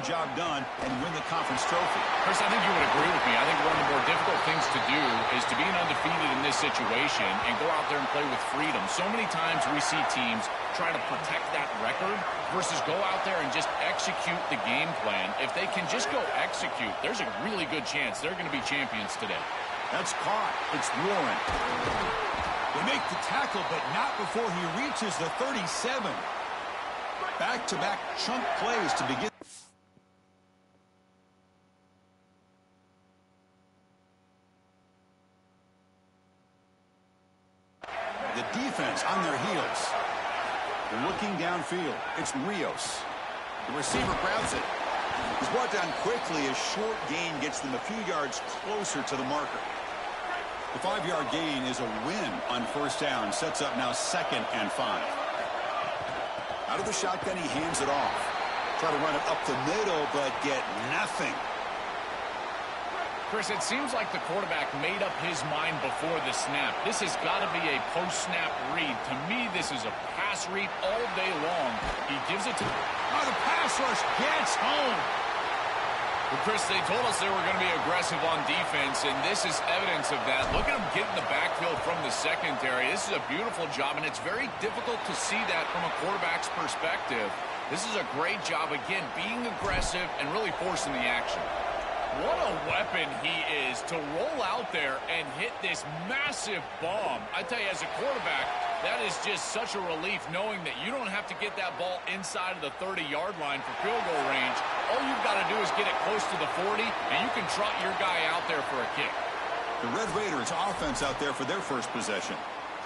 job done and win the conference trophy. Chris, I think you would agree with me. I think one of the more difficult things to do is to be undefeated in this situation and go out there and play with freedom. So many times we see teams try to protect that record versus go out there and just execute the game plan. If they can just go execute, there's a really good chance they're going to be champions today. That's caught. It's Warren. They make the tackle, but not before he reaches the 37. Back-to-back chunk plays to begin. The defense on their heels. They're looking downfield. It's Rios. The receiver grabs it. He's brought down quickly. A short gain gets them a few yards closer to the marker. The 5-yard gain is a win on first down. Sets up now 2nd and 5. Out of the shotgun, he hands it off. Try to run it up the middle, but get nothing. Chris, it seems like the quarterback made up his mind before the snap. This has got to be a post-snap read. To me, this is a pass read all day long. He gives it to... Oh, the pass rush gets home. Well, Chris, they told us they were going to be aggressive on defense, and this is evidence of that. Look at him get in the backfield from the secondary. This is a beautiful job, and it's very difficult to see that from a quarterback's perspective. This is a great job, again, being aggressive and really forcing the action. What a weapon he is to roll out there and hit this massive bomb. I tell you, as a quarterback, that is just such a relief knowing that you don't have to get that ball inside of the 30-yard line for field goal range. All you've got to do is get it close to the 40, and you can trot your guy out there for a kick. The Red Raiders offense out there for their first possession.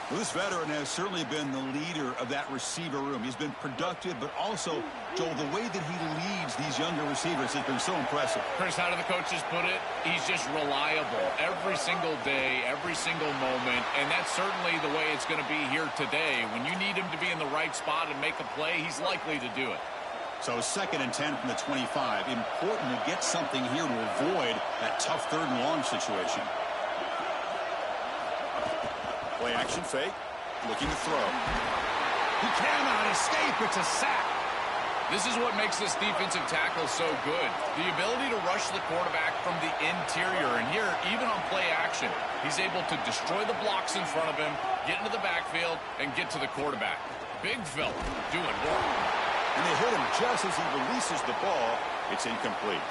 Well, this veteran has certainly been the leader of that receiver room. He's been productive, but also, Joel, the way that he leads these younger receivers has been so impressive. Chris, how do the coaches put it? He's just reliable every single day, every single moment, and that's certainly the way it's going to be here today. When you need him to be in the right spot and make a play, he's likely to do it. So 2nd and 10 from the 25. Important to get something here to avoid that tough 3rd and long situation. Play action fake. Looking to throw. He cannot escape. It's a sack. This is what makes this defensive tackle so good. The ability to rush the quarterback from the interior. And here, even on play action, he's able to destroy the blocks in front of him, get into the backfield, and get to the quarterback. Big fella doing work. And they hit him just as he releases the ball. It's incomplete.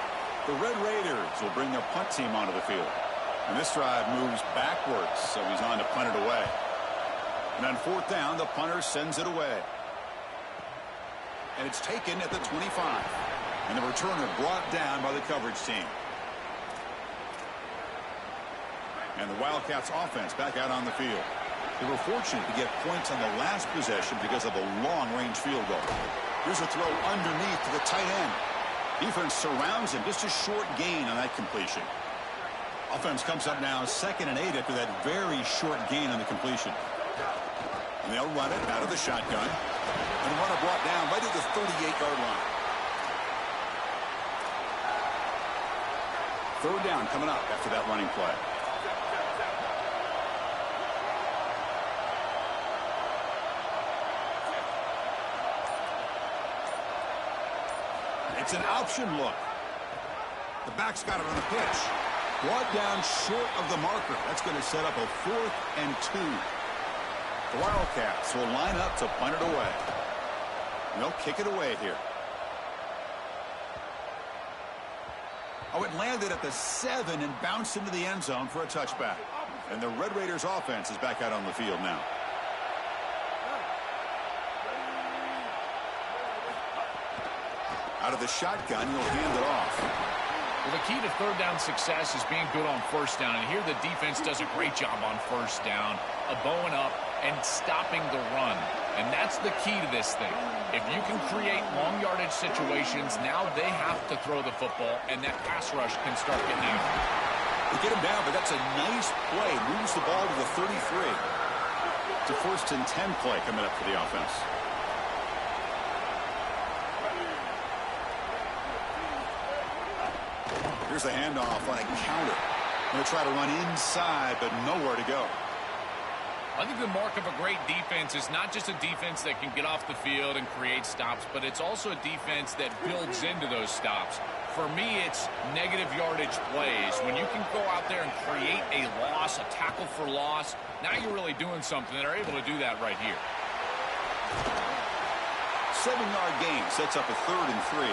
The Red Raiders will bring their punt team onto the field. And this drive moves backwards, so he's on to punt it away. And on 4th down, the punter sends it away. And it's taken at the 25. And the returner brought down by the coverage team. And the Wildcats offense back out on the field. They were fortunate to get points on the last possession because of a long-range field goal. Here's a throw underneath to the tight end. Defense surrounds him. Just a short gain on that completion. Offense comes up now 2nd and 8 after that very short gain on the completion. And they'll run it out of the shotgun. And the runner brought down right at the 38-yard line. 3rd down coming up after that running play. It's an option look. The back's got it on the pitch. Brought down short of the marker. That's going to set up a 4th and 2. The Wildcats will line up to punt it away. And they'll kick it away here. Oh, it landed at the 7 and bounced into the end zone for a touchback. And the Red Raiders offense is back out on the field now. Out of the shotgun, he'll hand it off. Well, the key to 3rd down success is being good on 1st down. And here the defense does a great job on 1st down of bowing up and stopping the run. And that's the key to this thing. If you can create long yardage situations, now they have to throw the football, and that pass rush can start getting out. They get him down, but that's a nice play. Moves the ball to the 33. It's a 1st and 10 play coming up for the offense. Here's the handoff on a counter. Going to try to run inside, but nowhere to go. I think the mark of a great defense is not just a defense that can get off the field and create stops, but it's also a defense that builds into those stops. For me, it's negative yardage plays. When you can go out there and create a loss, a tackle for loss, now you're really doing something. They're able to do that right here. 7-yard gain sets up a 3rd and 3.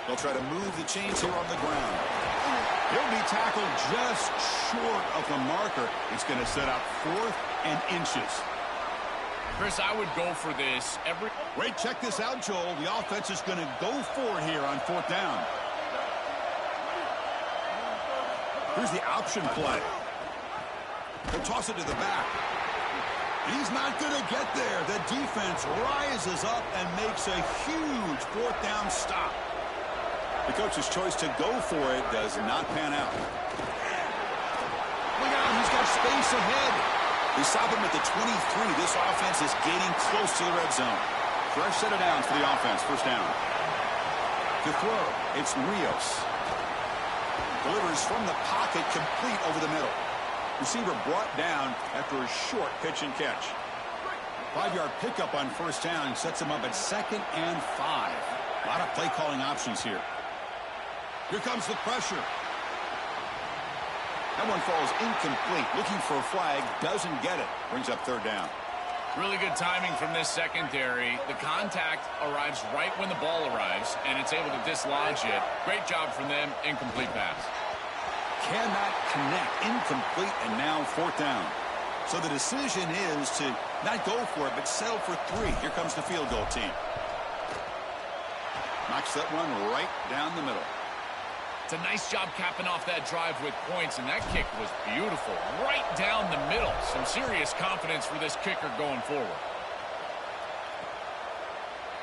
They'll try to move the chains here on the ground. He'll be tackled just short of the marker. It's going to set up 4th and inches. Chris, I would go for this. Wait, check this out, Joel. The offense is going to go for it here on 4th down. Here's the option play. They'll toss it to the back. He's not going to get there. The defense rises up and makes a huge 4th down stop. The coach's choice to go for it does not pan out. Look out, he's got space ahead. They stop him at the 23. This offense is gaining close to the red zone. Fresh set of downs for the offense. 1st down. To throw, it's Rios. Delivers from the pocket, complete over the middle. Receiver brought down after a short pitch and catch. 5-yard pickup on 1st down sets him up at 2nd and 5. A lot of play calling options here. Here comes the pressure. That one falls incomplete. Looking for a flag, doesn't get it. Brings up 3rd down. Really good timing from this secondary. The contact arrives right when the ball arrives, and it's able to dislodge it. Great job from them. Incomplete pass. Cannot connect. Incomplete, and now 4th down. So the decision is to not go for it, but settle for 3. Here comes the field goal team. Knocks that one right down the middle. It's a nice job capping off that drive with points, and that kick was beautiful. Right down the middle. Some serious confidence for this kicker going forward.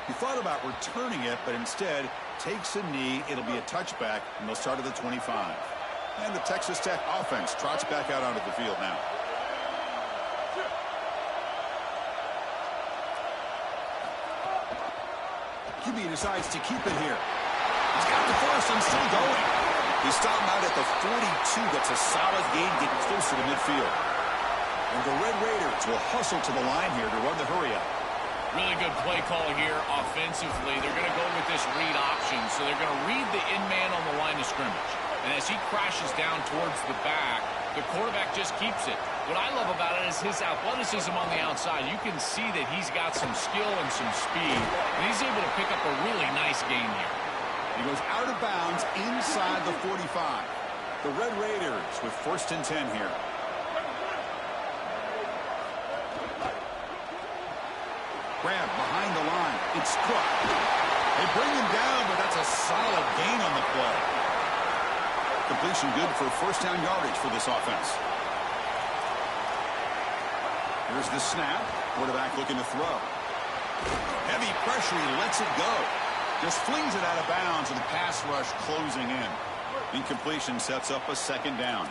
He thought about returning it, but instead takes a knee. It'll be a touchback, and they'll start at the 25. And the Texas Tech offense trots back out onto the field now. QB decides to keep it here. He's got the first and still going. He stopped out at the 42. That's a solid gain, getting closer to midfield. And the Red Raiders will hustle to the line here to run the hurry up. Really good play call here offensively. They're going to go with this read option, so they're going to read the in-man on the line of scrimmage. And as he crashes down towards the back, the quarterback just keeps it. What I love about it is his athleticism on the outside. You can see that he's got some skill and some speed, and he's able to pick up a really nice gain here. He goes out of bounds inside the 45. The Red Raiders with 1st and 10 here. Grab behind the line. It's Cook. They bring him down, but that's a solid gain on the play. Completion good for 1st down yardage for this offense. Here's the snap. Quarterback looking to throw. Heavy pressure. He lets it go. Just flings it out of bounds, and the pass rush closing in. Incompletion sets up a 2nd down.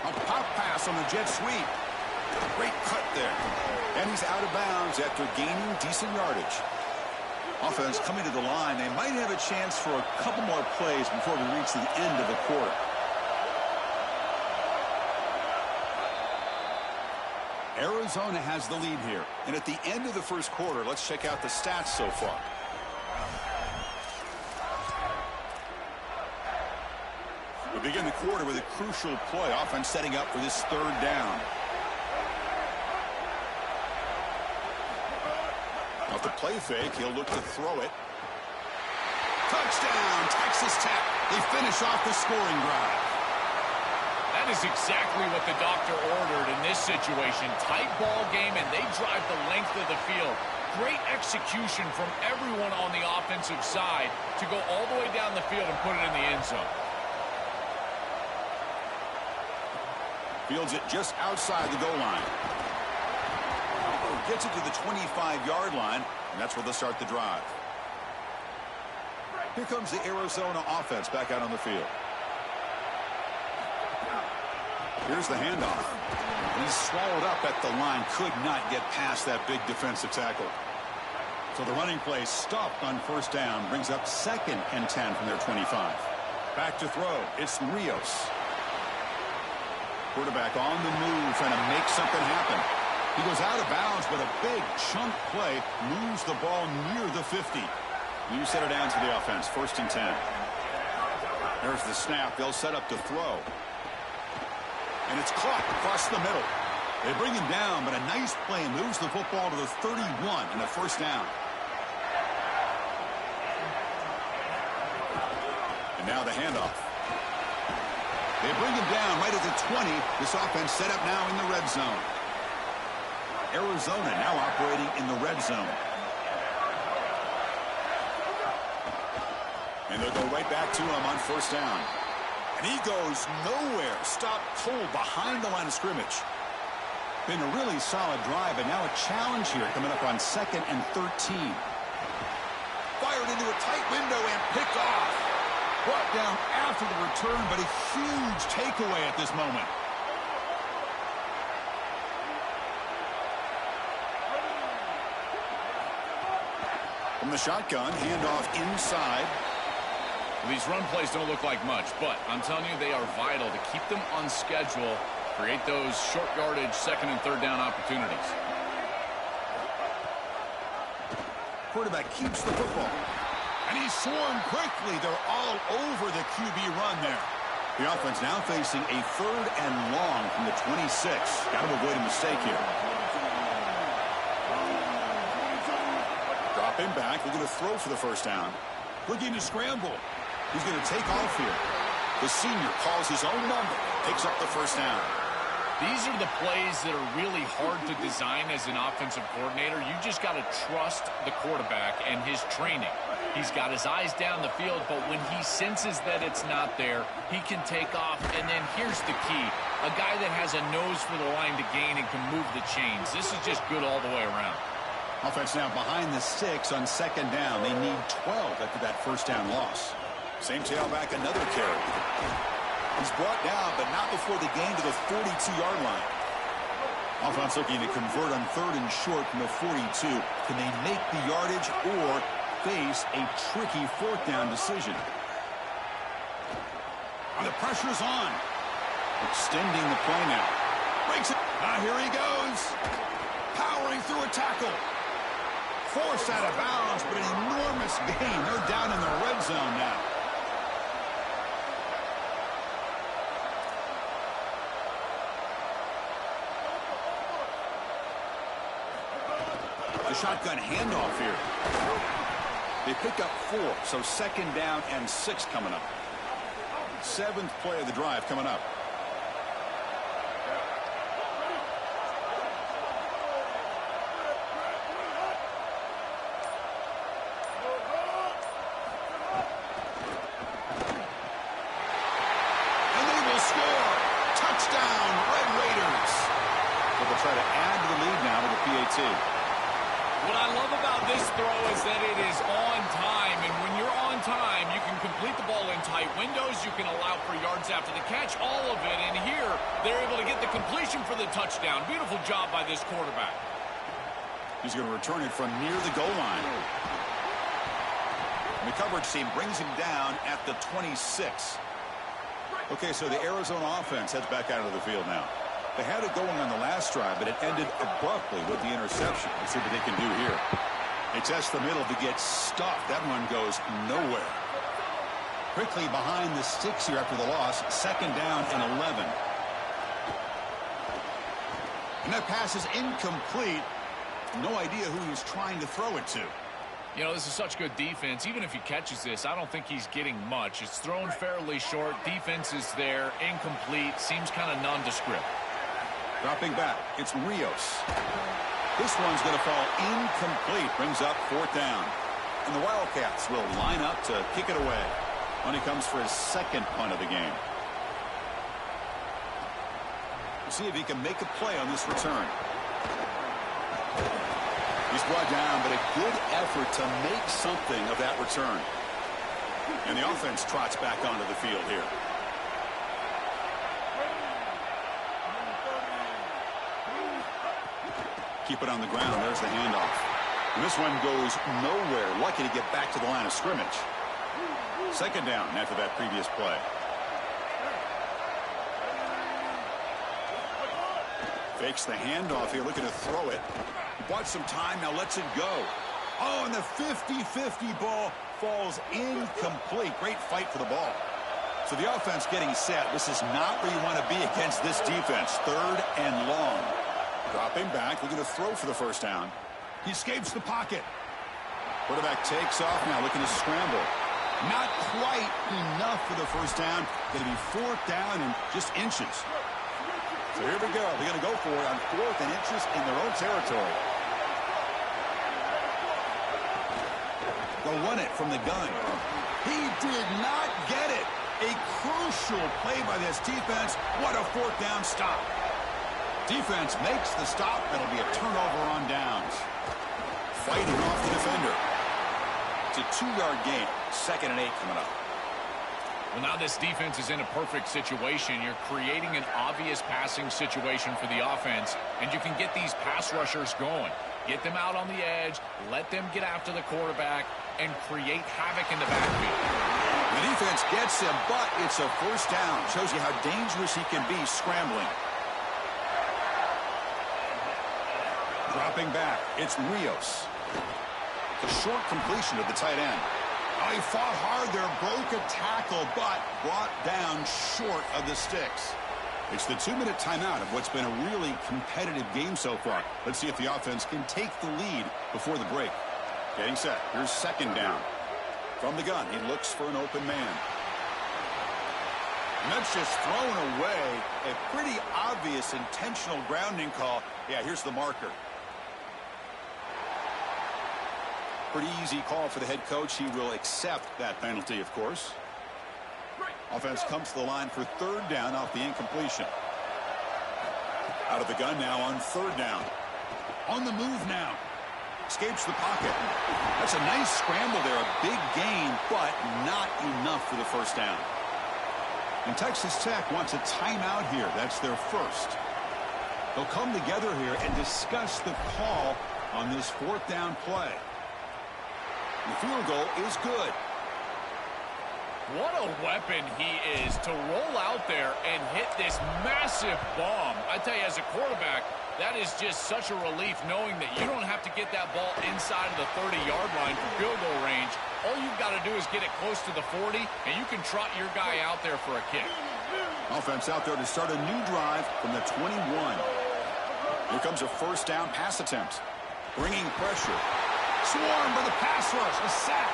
A pop pass on the jet sweep. Great cut there. And he's out of bounds after gaining decent yardage. Offense coming to the line. They might have a chance for a couple more plays before we reach the end of the quarter. Arizona has the lead here. And at the end of the 1st quarter, let's check out the stats so far. We begin the quarter with a crucial play. Offense setting up for this 3rd down. Off the play fake, he'll look to throw it. Touchdown, Texas Tech. They finish off the scoring drive. That is exactly what the doctor ordered in this situation. Tight ball game, and they drive the length of the field. Great execution from everyone on the offensive side to go all the way down the field and put it in the end zone. Fields it just outside the goal line. Gets it to the 25-yard line, and that's where they'll start the drive. Here comes the Arizona offense back out on the field. Here's the handoff. He's swallowed up at the line. Could not get past that big defensive tackle. So the running play stopped on first down. Brings up 2nd and 10 from their 25. Back to throw. It's Rios. Quarterback on the move, trying to make something happen. He goes out of bounds, but a big chunk play moves the ball near the 50. You set it down to the offense. 1st and 10. There's the snap. They'll set up to throw. And it's caught across the middle. They bring him down, but a nice play moves the football to the 31 and a 1st down. And now the handoff. They bring him down right at the 20. This offense set up now in the red zone. Arizona now operating in the red zone. And they'll go right back to him on 1st down. And he goes nowhere. Stopped cold behind the line of scrimmage. Been a really solid drive, and now a challenge here coming up on 2nd and 13. Fired into a tight window and picked off. Brought down after the return, but a huge takeaway at this moment. From the shotgun, handoff inside. These run plays don't look like much, but I'm telling you, they are vital to keep them on schedule, create those short yardage 2nd and 3rd down opportunities. Quarterback keeps the football. And he's swarmed quickly. They're all over the QB run there. The offense now facing a 3rd and long from the 26. Got to avoid a mistake here. Drop him back. They're going to throw for the 1st down. Looking to scramble. He's going to take off here. The senior calls his own number. Picks up the 1st down. These are the plays that are really hard to design as an offensive coordinator. You just got to trust the quarterback and his training. He's got his eyes down the field, but when he senses that it's not there, he can take off. And then here's the key. A guy that has a nose for the line to gain and can move the chains. This is just good all the way around. Offense now behind the 6 on 2nd down. They need 12 after that 1st down loss. Same tailback, another carry. He's brought down, but not before the gain to the 42-yard line. Offense looking to convert on 3rd and short from the 42. Can they make the yardage or face a tricky 4th down decision? And the pressure's on. Extending the play now. Breaks it. Here he goes. Powering through a tackle. Forced out of bounds, but an enormous gain. They're down in the red zone now. The shotgun handoff here. They pick up 4, so 2nd down and 6 coming up. 7th play of the drive coming up. And they will score. Touchdown, Red Raiders. So they'll try to add to the lead now with the PAT. What I love about this throw is that it is on time, and when you're on time, you can complete the ball in tight windows, you can allow for yards after the catch, all of it, and here, they're able to get the completion for the touchdown. Beautiful job by this quarterback. He's going to return it from near the goal line. And the coverage team brings him down at the 26. Okay, so the Arizona offense heads back out of the field now. They had it going on the last drive, but it ended abruptly with the interception. Let's see what they can do here. They test the middle to get stuffed. That one goes nowhere. Quickly behind the 6 here after the loss. 2nd down and 11. And that pass is incomplete. No idea who he was trying to throw it to. You know, this is such good defense. Even if he catches this, I don't think he's getting much. It's thrown fairly short. Defense is there. Incomplete. Seems kind of nondescript. Dropping back, it's Rios. This one's going to fall incomplete. Brings up 4th down. And the Wildcats will line up to kick it away. When he comes for his 2nd punt of the game. We'll see if he can make a play on this return. He's brought down, but a good effort to make something of that return. And the offense trots back onto the field here. keep it on the ground. There's the handoff. And this one goes nowhere. Lucky to get back to the line of scrimmage. Second down after that previous play. Fakes the handoff here, looking to throw it. Bought some time, now lets it go. Oh, and the 50-50 ball falls incomplete. Great fight for the ball. So the offense getting set. This is not where you want to be against this defense. Third and long. Dropping back, looking to throw for the first down. He escapes the pocket. Quarterback takes off now, looking to scramble. Not quite enough for the first down. Going to be fourth down and just inches. So here we go. They're going to go for it on fourth and inches in their own territory. They'll run it from the gun. He did not get it. A crucial play by this defense. What a fourth down stop. Defense makes the stop. That'll be a turnover on downs. Fighting off the defender. It's a 2-yard gain. 2nd and 8 coming up. Well, now this defense is in a perfect situation. You're creating an obvious passing situation for the offense, and you can get these pass rushers going. Get them out on the edge, let them get after the quarterback, and create havoc in the backfield. The defense gets him, but it's a first down. Shows you how dangerous he can be scrambling. Dropping back, it's Rios. The short completion of the tight end. Oh, he fought hard there, broke a tackle, but brought down short of the sticks. It's the 2-minute timeout of what's been a really competitive game so far. Let's see if the offense can take the lead before the break. Getting set. Here's second down. From the gun, he looks for an open man. And that's just thrown away. A pretty obvious intentional grounding call. Yeah, here's the marker. Pretty easy call for the head coach. He will accept that penalty, of course. Offense comes to the line for third down off the incompletion. Out of the gun now on third down. On the move now. Escapes the pocket. That's a nice scramble there. A big gain, but not enough for the first down. And Texas Tech wants a timeout here. That's their first. They'll come together here and discuss the call on this fourth down play. The field goal is good. What a weapon he is to roll out there and hit this massive bomb. I tell you, as a quarterback, that is just such a relief knowing that you don't have to get that ball inside of the 30-yard line for field goal range. All you've got to do is get it close to the 40, and you can trot your guy out there for a kick. Offense out there to start a new drive from the 21. Here comes a first down pass attempt. Bringing pressure. Swarmed by the pass rush. A sack.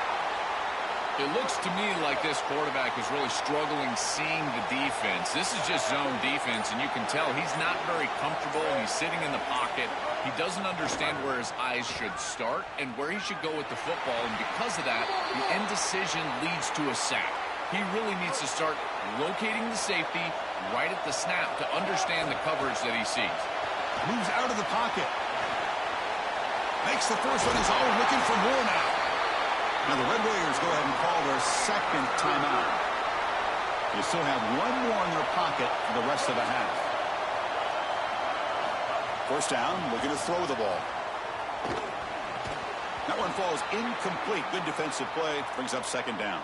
It looks to me like this quarterback is really struggling seeing the defense. This is just zone defense, and you can tell he's not very comfortable, and he's sitting in the pocket. He doesn't understand where his eyes should start and where he should go with the football, and because of that, the indecision leads to a sack. He really needs to start locating the safety right at the snap to understand the coverage that he sees. Moves out of the pocket. Makes the first on his own, looking for more now. Now the Red Raiders go ahead and call their second timeout. They still have one more in their pocket for the rest of the half. First down, looking to throw the ball. That one falls incomplete. Good defensive play, brings up second down.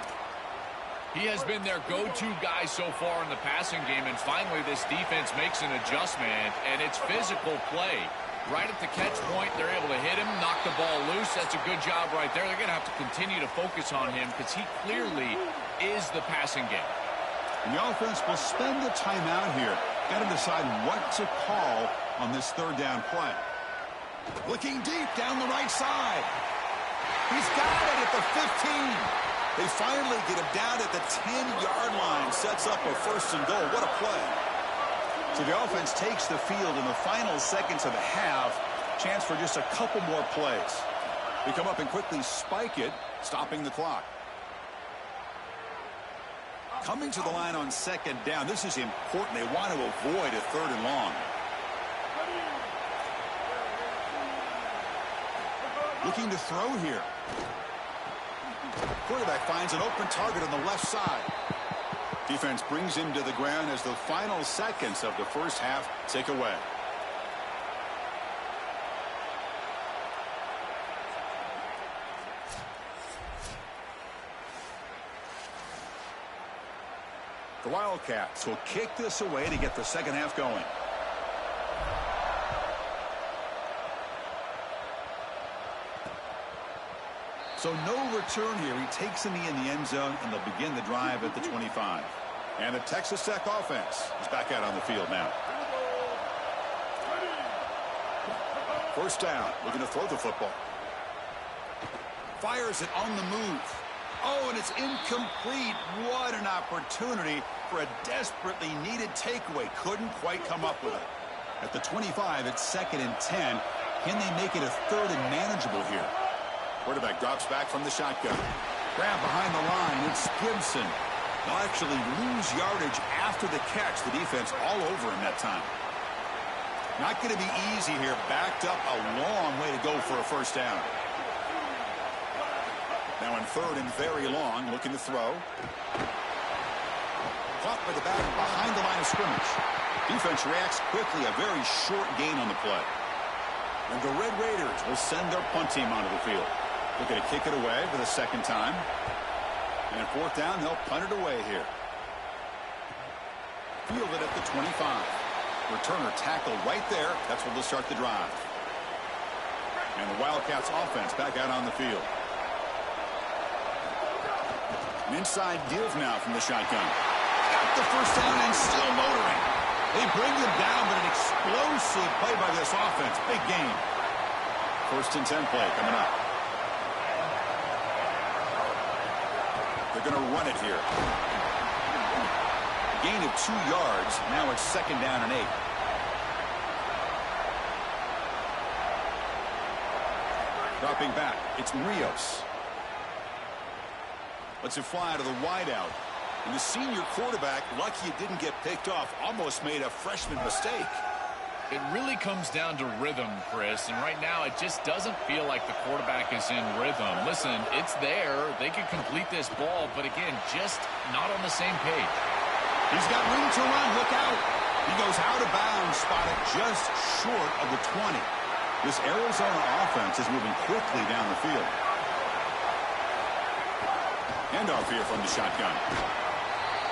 He has been their go-to guy so far in the passing game, and finally this defense makes an adjustment, and it's physical play. Right at the catch point, they're able to hit him, knock the ball loose. That's a good job right there. They're going to have to continue to focus on him because he clearly is the passing game. And the offense will spend the timeout here. Got to decide what to call on this third down play. Looking deep down the right side. He's got it at the 15. They finally get him down at the 10-yard line. Sets up a first and goal. What a play. So the offense takes the field in the final seconds of the half. Chance for just a couple more plays. They come up and quickly spike it, stopping the clock. Coming to the line on second down. This is important. They want to avoid a third and long. Looking to throw here. Quarterback finds an open target on the left side. Defense brings him to the ground as the final seconds of the first half tick away. The Wildcats will kick this away to get the second half going. So no return here. He takes in the end zone, and they'll begin the drive at the 25. And the Texas Tech offense is back out on the field now. First down, looking to throw the football. Fires it on the move. Oh, and it's incomplete. What an opportunity for a desperately needed takeaway. Couldn't quite come up with it. At the 25, it's 2nd and 10. Can they make it a 3rd and manageable here? Quarterback drops back from the shotgun. Grab behind the line. It's Gibson. They'll actually lose yardage after the catch. The defense all over him that time. Not going to be easy here. Backed up a long way to go for a first down. Now in 3rd and very long, looking to throw. Caught by the back behind the line of scrimmage. Defense reacts quickly. A very short gain on the play. And the Red Raiders will send their punt team onto the field. Looking to kick it away for the 2nd time. And at 4th down, they'll punt it away here. Field it at the 25. Returner tackled right there. That's where they'll start the drive. And the Wildcats offense back out on the field. An inside give now from the shotgun. Got the first down and still motoring. They bring him down, but an explosive play by this offense. Big game. 1st and 10 play coming up. They're going to run it here. Gain of 2 yards. Now it's 2nd down and 8. Dropping back. It's Rios. Lets it fly to the wideout. And the senior quarterback, lucky it didn't get picked off, almost made a freshman mistake. It really comes down to rhythm, Chris, and right now it just doesn't feel like the quarterback is in rhythm. Listen, it's there. They can complete this ball, but again, just not on the same page. He's got room to run. Look out. He goes out of bounds, spotted just short of the 20. This Arizona offense is moving quickly down the field. Handoff here from the shotgun.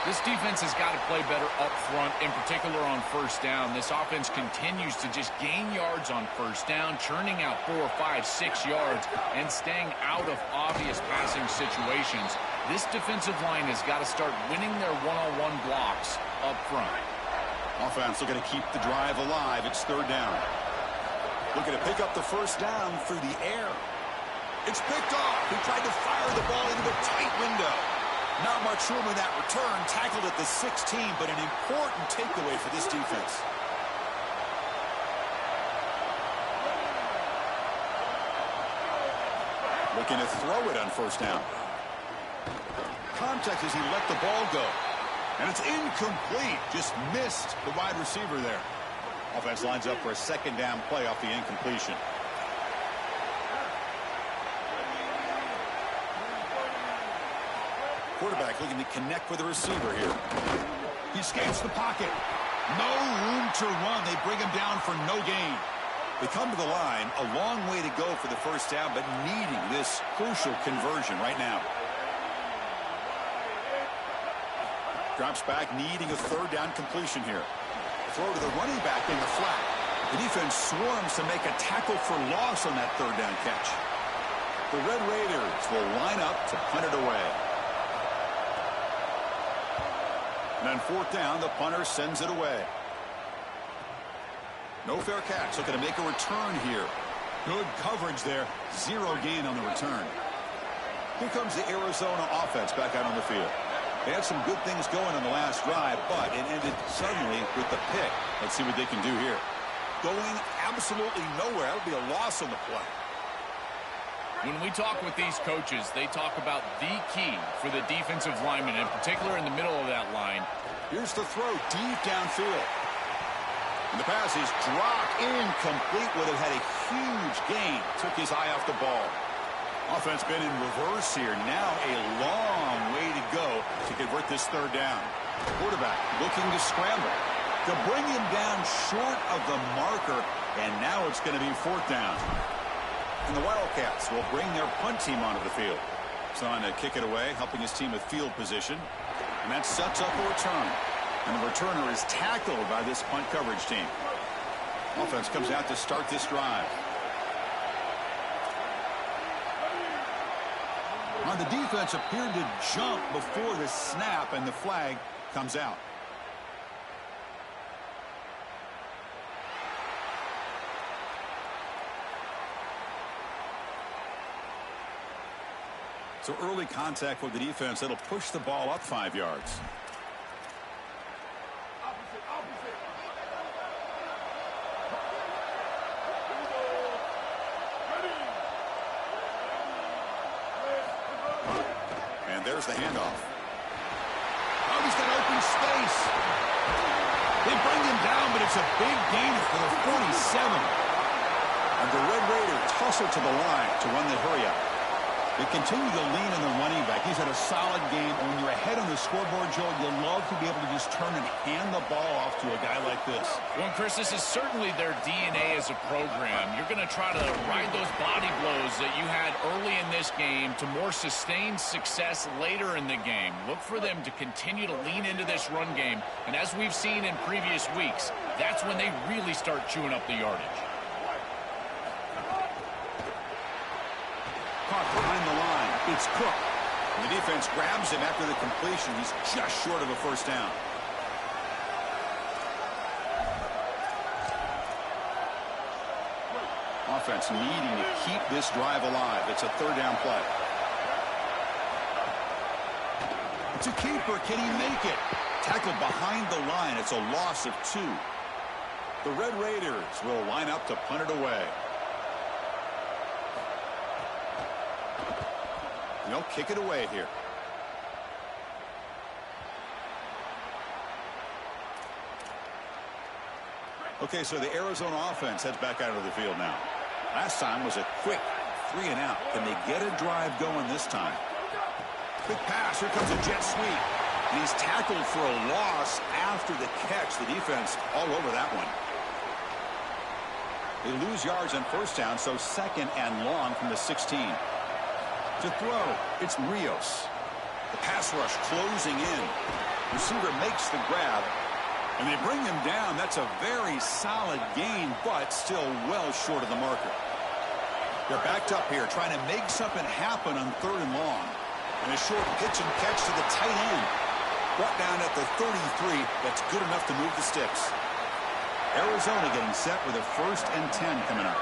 This defense has got to play better up front, in particular on first down. This offense continues to just gain yards on first down, churning out 4, 5, 6 yards, and staying out of obvious passing situations. This defensive line has got to start winning their one-on-one blocks up front. Offense looking to keep the drive alive. It's 3rd down. Looking to pick up the first down through the air. It's picked off. He tried to fire the ball into a tight window. Not much room in that return. Tackled at the 16, but an important takeaway for this defense. Looking to throw it on first down. Contact as he let the ball go. And it's incomplete. Just missed the wide receiver there. Offense lines up for a 2nd down play off the incompletion. Quarterback looking to connect with the receiver here. He escapes the pocket. No room to run. They bring him down for no gain. They come to the line. A long way to go for the first down, but needing this crucial conversion right now. Drops back, needing a 3rd down completion here. Throw to the running back in the flat. The defense swarms to make a tackle for loss on that 3rd down catch. The Red Raiders will line up to punt it away. And on 4th down, the punter sends it away. No fair catch. Looking to make a return here. Good coverage there. 0 gain on the return. Here comes the Arizona offense back out on the field. They had some good things going on the last drive, but it ended suddenly with the pick. Let's see what they can do here. Going absolutely nowhere. That would be a loss on the play. When we talk with these coaches, they talk about the key for the defensive lineman, in particular in the middle of that line. Here's the throw deep downfield. And the pass is dropped incomplete. Would have had a huge gain. Took his eye off the ball. Offense been in reverse here. Now a long way to go to convert this 3rd down. Quarterback looking to scramble. To bring him down short of the marker. And now it's going to be 4th down. And the Wildcats will bring their punt team onto the field. It's on to kick it away, helping his team with field position. And And that sets up a return. And the returner is tackled by this punt coverage team. Offense comes out to start this drive. On the defense appeared to jump before the snap, and the flag comes out. So early contact with the defense, that'll push the ball up 5 yards. And there's the handoff. Oh, he's got open space. They bring him down, but it's a big gain for the 47. And the Red Raiders hustle to the line to run the hurry-up. They continue to lean on the running back. He's had a solid game. And when you're ahead on the scoreboard, Joe, you'll love to be able to just turn and hand the ball off to a guy like this. Well, Chris, this is certainly their DNA as a program. You're going to try to ride those body blows that you had early in this game to more sustained success later in the game. Look for them to continue to lean into this run game. And as we've seen in previous weeks, that's when they really start chewing up the yardage. Caught behind the line. It's Cook. And the defense grabs him after the completion. He's just short of a first down. Offense needing to keep this drive alive. It's a third down play. It's a keeper. Can he make it? Tackled behind the line. It's a loss of 2. The Red Raiders will line up to punt it away. They'll kick it away here. Okay, so the Arizona offense heads back out of the field now. Last time was a quick 3 and out. Can they get a drive going this time? Quick pass. Here comes a jet sweep. And he's tackled for a loss after the catch. The defense all over that one. They lose yards on first down, so second and long from the 16. To throw, it's Rios. The pass rush closing in. Receiver makes the grab, and they bring him down. That's a very solid gain, but still well short of the marker. They're backed up here, trying to make something happen on third and long. And a short pitch and catch to the tight end. Brought down at the 33. That's good enough to move the sticks. Arizona getting set with a 1st and 10 coming up.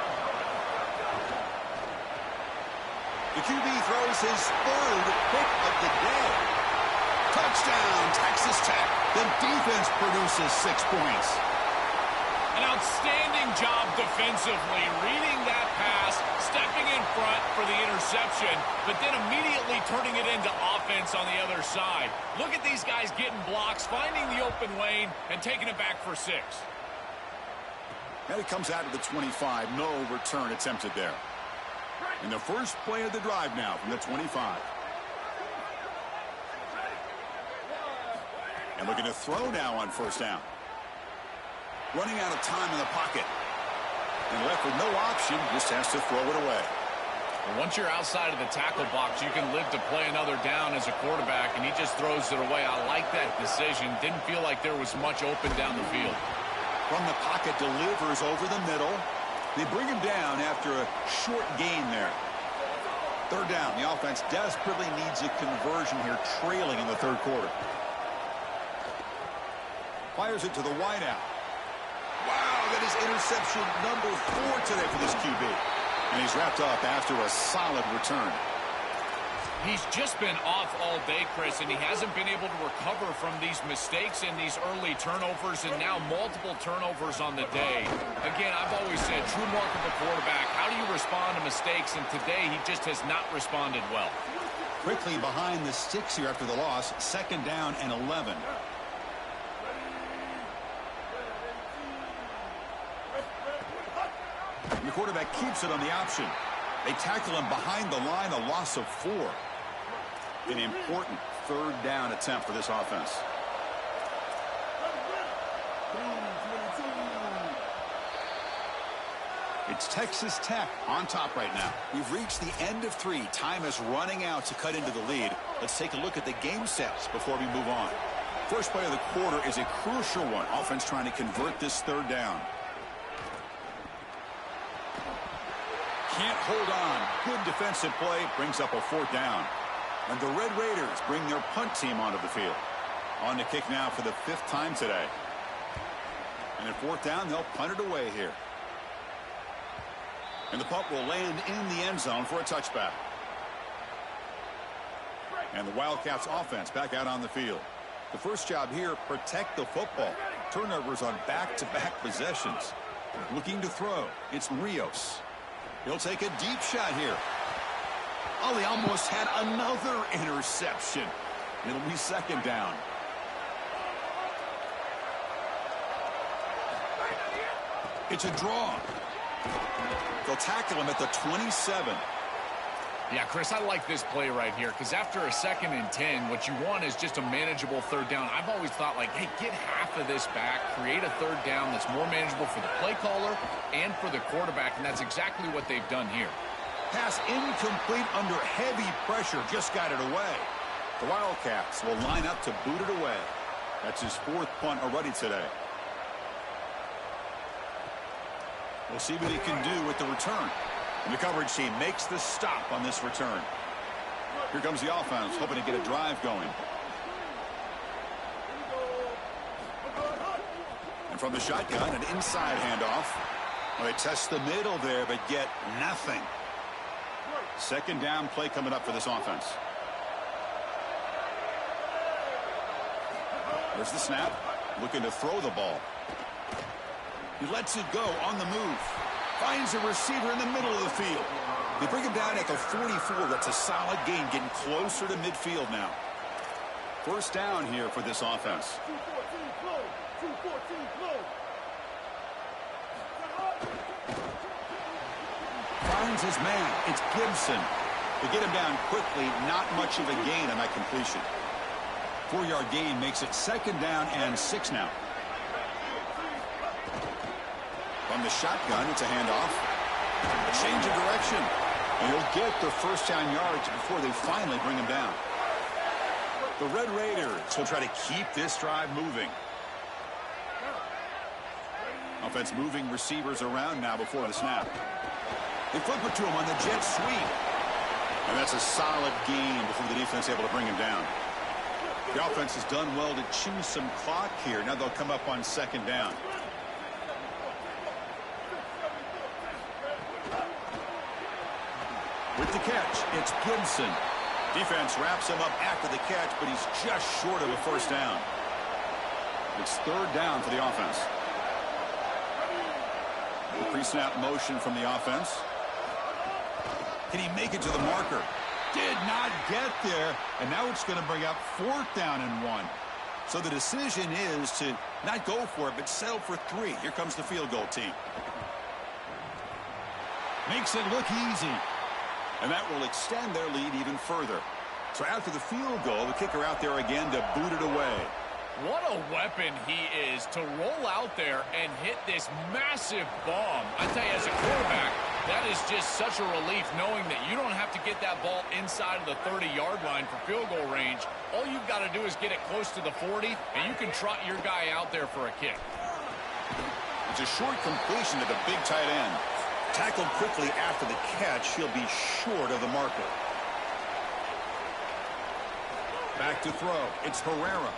The QB throws his 3rd pick of the day. Touchdown, Texas Tech. The defense produces 6 points. An outstanding job defensively, reading that pass, stepping in front for the interception, but then immediately turning it into offense on the other side. Look at these guys getting blocks, finding the open lane, and taking it back for 6. And it comes out to the 25. No return attempted there. And the first play of the drive now from the 25. And looking to throw now on first down. Running out of time in the pocket. And left with no option, just has to throw it away. Well, once you're outside of the tackle box, you can live to play another down as a quarterback, and he just throws it away. I like that decision. Didn't feel like there was much open down the field. From the pocket, delivers over the middle. They bring him down after a short gain there. Third down. The offense desperately needs a conversion here, trailing in the third quarter. Fires it to the wideout. Wow, that is interception number 4 today for this QB. And he's wrapped up after a solid return. He's just been off all day, Chris, and he hasn't been able to recover from these mistakes and these early turnovers, and now multiple turnovers on the day. Again, I've always said, true mark of a quarterback, how do you respond to mistakes? And today, he just has not responded well. Quickly behind the sticks here after the loss, 2nd down and 11. The quarterback keeps it on the option. They tackle him behind the line, a loss of 4. An important 3rd down attempt for this offense. It's Texas Tech on top right now. We've reached the end of 3. Time is running out to cut into the lead. Let's take a look at the game sets before we move on. First play of the quarter is a crucial one. Offense trying to convert this 3rd down. Can't hold on. Good defensive play. Brings up a 4th down. And the Red Raiders bring their punt team onto the field. On the kick now for the 5th time today. And at 4th down, they'll punt it away here. And the punt will land in the end zone for a touchback. And the Wildcats offense back out on the field. The first job here, protect the football. Turnovers on back-to-back possessions. Looking to throw. It's Rios. He'll take a deep shot here. Oh, he almost had another interception. It'll be 2nd down. It's a draw. They'll tackle him at the 27. Yeah, Chris, I like this play right here because after a 2nd and 10, what you want is just a manageable 3rd down. I've always thought, like, hey, get half of this back, create a 3rd down that's more manageable for the play caller and for the quarterback, and that's exactly what they've done here. Pass incomplete under heavy pressure, just got it away. The Wildcats will line up to boot it away. That's his 4th punt already today. We'll see what he can do with the return. And the coverage team makes the stop on this return. Here comes the offense, hoping to get a drive going. And from the shotgun, an inside handoff. Well, they test the middle there, but get nothing. 2nd down play coming up for this offense. There's the snap. Looking to throw the ball. He lets it go on the move. Finds a receiver in the middle of the field. They bring him down at the 44. That's a solid gain, getting closer to midfield now. 1st down here for this offense. Finds his man. It's Gibson. They get him down quickly. Not much of a gain on that completion. 4-yard gain makes it 2nd down and 6 now. From the shotgun, it's a handoff. A change of direction. And he'll get the 1st down yards before they finally bring him down. The Red Raiders will try to keep this drive moving. Offense moving receivers around now before the snap. They flip it to him on the jet sweep. And that's a solid gain before the defense is able to bring him down. The offense has done well to chew some clock here. Now they'll come up on 2nd down. With the catch, it's Gibson. Defense wraps him up after the catch, but he's just short of a 1st down. It's 3rd down for the offense. The pre-snap motion from the offense. Can he make it to the marker? Did not get there, and now it's going to bring up 4th down and 1. So the decision is to not go for it, but settle for 3. Here comes the field goal team. Makes it look easy. And that will extend their lead even further. So after the field goal, the kicker out there again to boot it away. What a weapon he is to roll out there and hit this massive bomb. I tell you, as a quarterback, that is just such a relief knowing that you don't have to get that ball inside of the 30-yard line for field goal range. All you've got to do is get it close to the 40, and you can trot your guy out there for a kick. It's a short completion to the big tight end. Tackled quickly after the catch, he'll be short of the marker. Back to throw. It's Herrera.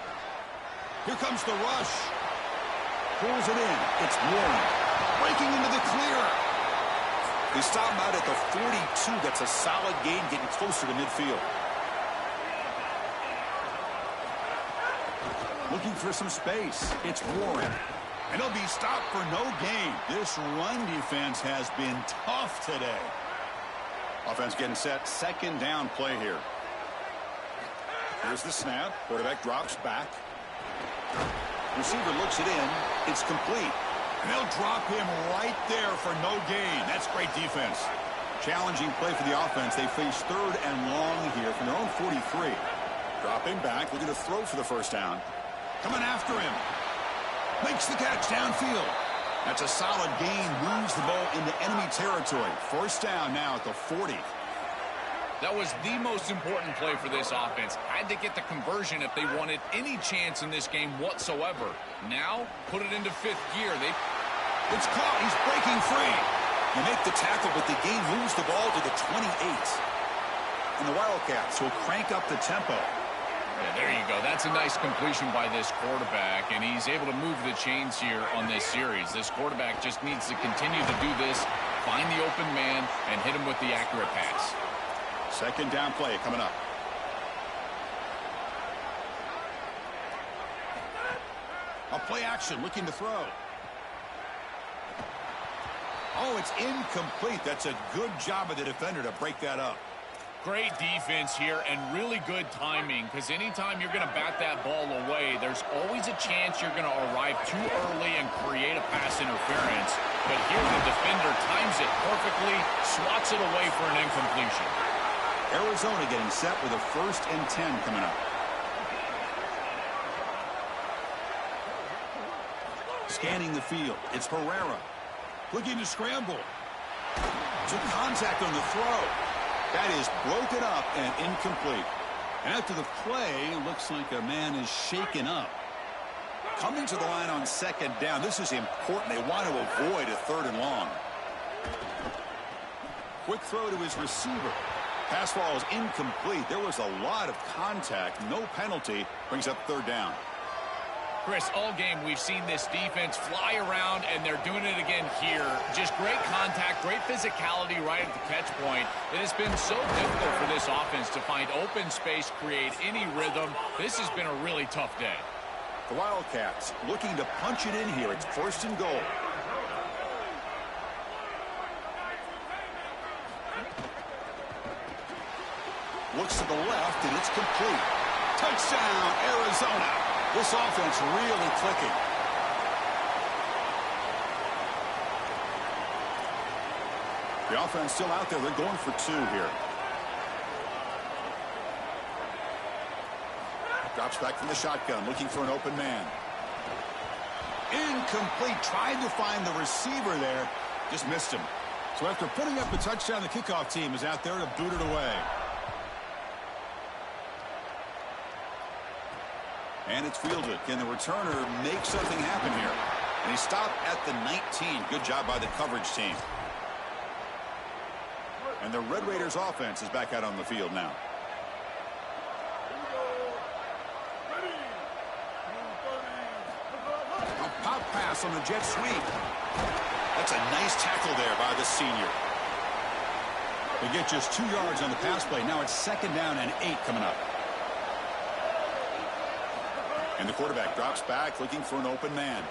Here comes the rush. Pulls it in. It's Warren. Breaking into the clear. They stop him out at the 42. That's a solid gain, getting closer to midfield. Looking for some space. It's Warren. And he'll be stopped for no gain. This run defense has been tough today. Offense getting set. 2nd down play here. Here's the snap. Quarterback drops back. Receiver looks it in. It's complete. And they'll drop him right there for no gain. That's great defense. Challenging play for the offense. They face 3rd and long here from their own 43. Dropping back. Looking to throw for the 1st down. Coming after him. Makes the catch downfield. That's a solid gain. Moves the ball into enemy territory. First down now at the 40. That was the most important play for this offense. Had to get the conversion if they wanted any chance in this game whatsoever. Now, put it into fifth gear. It's caught. He's breaking free. You make the tackle, but the game moves the ball to the 28. And the Wildcats will crank up the tempo. Yeah, there you go. That's a nice completion by this quarterback, and he's able to move the chains here on this series. This quarterback just needs to continue to do this, find the open man, and hit him with the accurate pass. Second down play coming up. A play action looking to throw. Oh, it's incomplete. That's a good job of the defender to break that up. Great defense here and really good timing, because anytime you're going to bat that ball away, there's always a chance you're going to arrive too early and create a pass interference. But here the defender times it perfectly, swats it away for an incompletion. Arizona getting set with a 1st and 10 coming up. Scanning the field. It's Herrera. Looking to scramble. Took contact on the throw. That is broken up and incomplete. And after the play, looks like a man is shaken up. Coming to the line on second down. This is important. They want to avoid a 3rd and long. Quick throw to his receiver. Pass ball is incomplete. There was a lot of contact. No penalty. Brings up 3rd down. Chris, all game we've seen this defense fly around, and they're doing it again here. Just great contact, great physicality right at the catch point. It has been so difficult for this offense to find open space, create any rhythm. This has been a really tough day. The Wildcats looking to punch it in here. It's 1st and goal. Looks to the left, and it's complete. Touchdown, Arizona. This offense really clicking. The offense still out there. They're going for 2 here. Drops back from the shotgun, looking for an open man. Incomplete. Tried to find the receiver there. Just missed him. So after putting up the touchdown, the kickoff team is out there to boot it away. And it's fielded. Can the returner make something happen here? And he stopped at the 19. Good job by the coverage team. And the Red Raiders offense is back out on the field now. A pop pass on the jet sweep. That's a nice tackle there by the senior. They get just 2 yards on the pass play. Now it's 2nd down and 8 coming up. And the quarterback drops back, looking for an open man.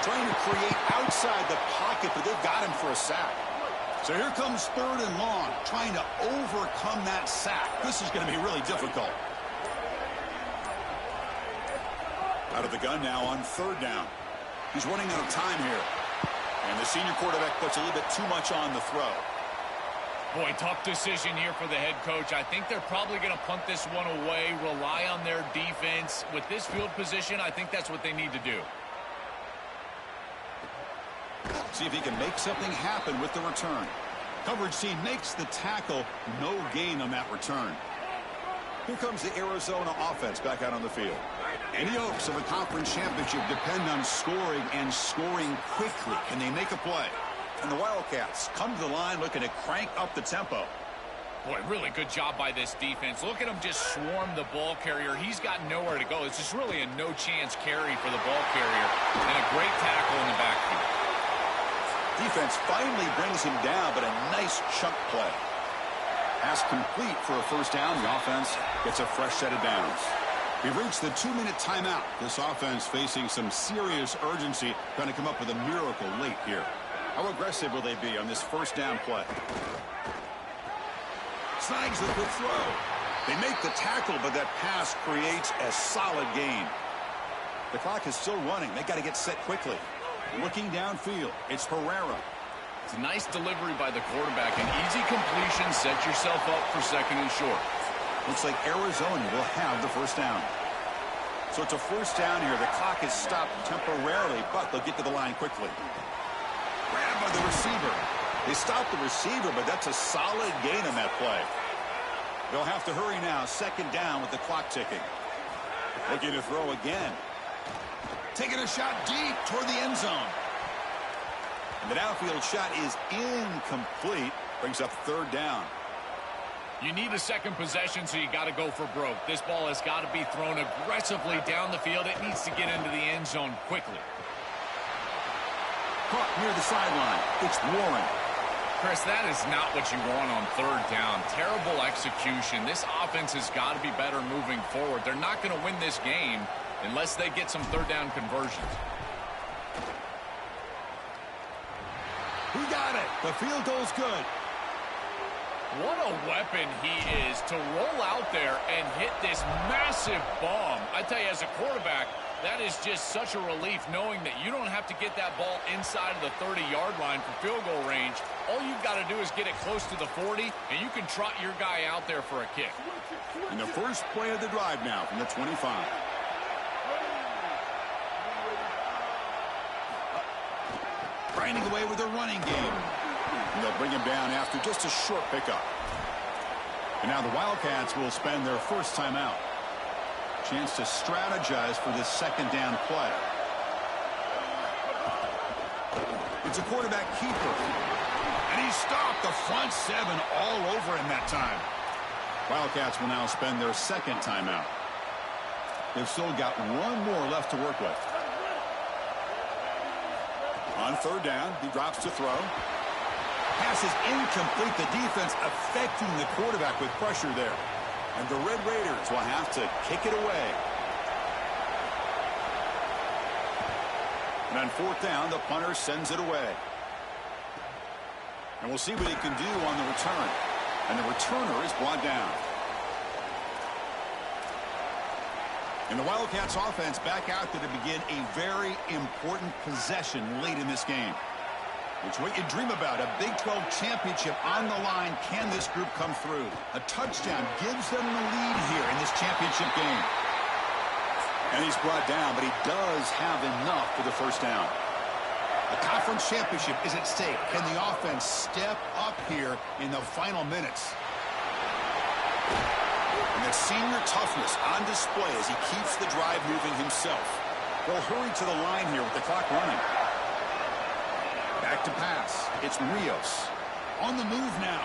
Trying to create outside the pocket, but they've got him for a sack. So here comes 3rd and long, trying to overcome that sack. This is going to be really difficult. Out of the gun now on 3rd down. He's running out of time here. And the senior quarterback puts a little bit too much on the throw. Boy, tough decision here for the head coach. I think they're probably going to punt this one away, rely on their defense. With this field position, I think that's what they need to do. See if he can make something happen with the return. Coverage team makes the tackle. No gain on that return. Here comes the Arizona offense back out on the field. Any hopes of a conference championship depend on scoring and scoring quickly. Can they make a play? And the Wildcats come to the line looking to crank up the tempo. Boy, really good job by this defense. Look at him just swarm the ball carrier. He's got nowhere to go. It's just really a no-chance carry for the ball carrier. And a great tackle in the backfield. Defense finally brings him down, but a nice chunk play. Pass complete for a 1st down. The offense gets a fresh set of downs. We've reached the 2-minute timeout. This offense facing some serious urgency, trying to come up with a miracle late here. How aggressive will they be on this 1st down play? Snags the good throw. They make the tackle, but that pass creates a solid gain. The clock is still running. They got to get set quickly. Looking downfield, it's Herrera. It's a nice delivery by the quarterback. An easy completion. Set yourself up for 2nd and short. Looks like Arizona will have the 1st down. So it's a first down here. The clock is stopped temporarily, but they'll get to the line quickly. Grabbed by the receiver. They stopped the receiver, but that's a solid gain on that play. They'll have to hurry now. Second down with the clock ticking. Looking to throw again. Taking a shot deep toward the end zone. And the downfield shot is incomplete. Brings up third down. You need a second possession, so you got to go for broke. This ball has got to be thrown aggressively down the field. It needs to get into the end zone quickly. Caught near the sideline. It's Warren. Chris, that is not what you want on third down. Terrible execution. This offense has got to be better moving forward. They're not going to win this game unless they get some third down conversions. He got it. The field goal's good. What a weapon he is to roll out there and hit this massive bomb. I tell you, as a quarterback, that is just such a relief knowing that you don't have to get that ball inside of the 30-yard line for field goal range. All you've got to do is get it close to the 40, and you can trot your guy out there for a kick. And the first play of the drive now from the 25. Grinding away with a running game. And they'll bring him down after just a short pickup. And now the Wildcats will spend their first timeout. Chance to strategize for this second down play. It's a quarterback keeper. And he stopped the front seven all over him that time. Wildcats will now spend their second timeout. They've still got one more left to work with. On third down, he drops to throw. Pass is incomplete. The defense affecting the quarterback with pressure there. And the Red Raiders will have to kick it away. And on fourth down, the punter sends it away. And we'll see what he can do on the return. And the returner is brought down. And the Wildcats offense back out there to begin a very important possession late in this game. It's what you dream about, a Big 12 championship on the line. Can this group come through? A touchdown gives them the lead here in this championship game. And he's brought down, but he does have enough for the first down. The conference championship is at stake. Can the offense step up here in the final minutes? And the senior toughness on display as he keeps the drive moving himself. They'll hurry to the line here with the clock running. Back to pass. It's Rios. On the move now.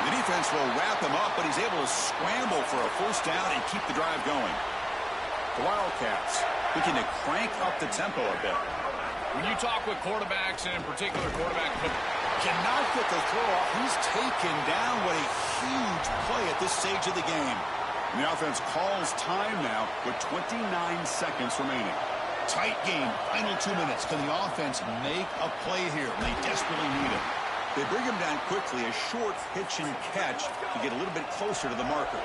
The defense will wrap him up, but he's able to scramble for a first down and keep the drive going. The Wildcats looking to crank up the tempo a bit. When you talk with quarterbacks, and in particular quarterback cannot get the throw off. He's taken down. What a huge play at this stage of the game. And the offense calls time now with 29 seconds remaining. Tight game, final 2 minutes. Can the offense make a play here? They desperately need it. They bring him down quickly, a short pitch and catch to get a little bit closer to the marker.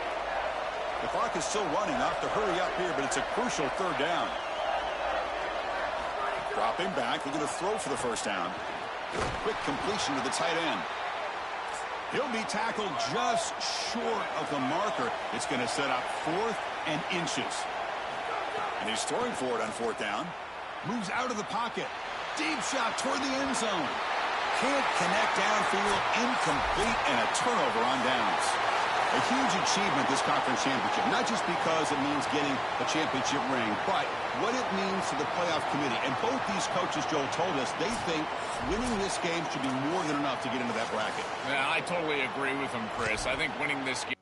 The clock is still running. They'll have to hurry up here, but it's a crucial third down. Dropping back, they're going to throw for the first down. Quick completion to the tight end. He'll be tackled just short of the marker. It's going to set up 4th and inches. And he's throwing for it on fourth down. Moves out of the pocket. Deep shot toward the end zone. Can't connect downfield. Incomplete, and a turnover on downs. A huge achievement, this conference championship. Not just because it means getting a championship ring, but what it means to the playoff committee. And both these coaches, Joel, told us they think winning this game should be more than enough to get into that bracket. Yeah, I totally agree with him, Chris. I think winning this game